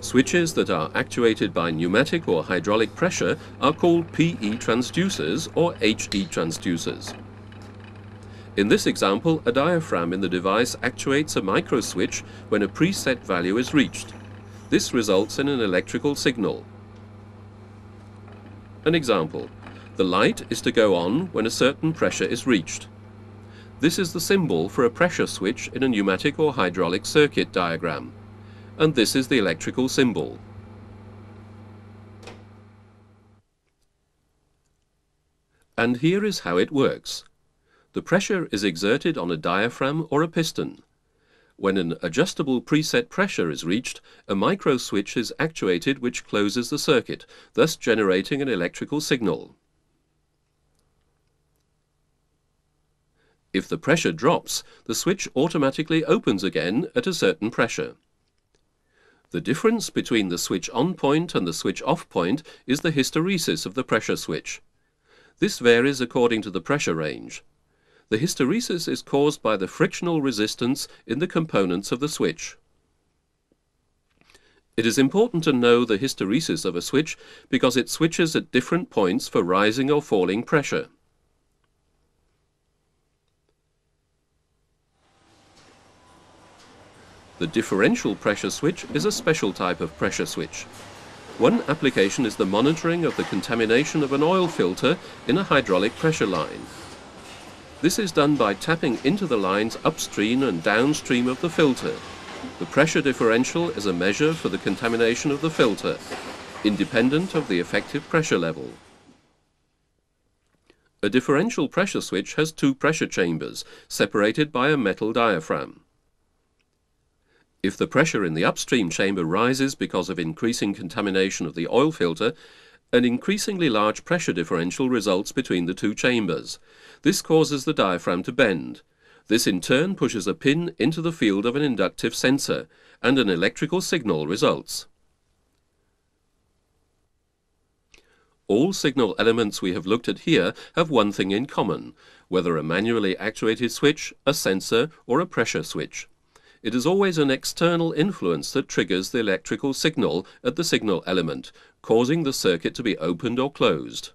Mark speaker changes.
Speaker 1: Switches that are actuated by pneumatic or hydraulic pressure are called PE transducers or HE transducers. In this example, a diaphragm in the device actuates a micro switch when a preset value is reached. This results in an electrical signal. An example: the light is to go on when a certain pressure is reached. This is the symbol for a pressure switch in a pneumatic or hydraulic circuit diagram, and this is the electrical symbol. And here is how it works. The pressure is exerted on a diaphragm or a piston. When an adjustable preset pressure is reached, a micro switch is actuated which closes the circuit, thus generating an electrical signal. If the pressure drops, the switch automatically opens again at a certain pressure. The difference between the switch on point and the switch off point is the hysteresis of the pressure switch. This varies according to the pressure range. The hysteresis is caused by the frictional resistance in the components of the switch. It is important to know the hysteresis of a switch because it switches at different points for rising or falling pressure. The differential pressure switch is a special type of pressure switch. One application is the monitoring of the contamination of an oil filter in a hydraulic pressure line. This is done by tapping into the lines upstream and downstream of the filter. The pressure differential is a measure for the contamination of the filter, independent of the effective pressure level. A differential pressure switch has two pressure chambers, separated by a metal diaphragm. If the pressure in the upstream chamber rises because of increasing contamination of the oil filter, an increasingly large pressure differential results between the two chambers. This causes the diaphragm to bend. This in turn pushes a pin into the field of an inductive sensor, and an electrical signal results. All signal elements we have looked at here have one thing in common, whether a manually actuated switch, a sensor, or a pressure switch. It is always an external influence that triggers the electrical signal at the signal element, causing the circuit to be opened or closed.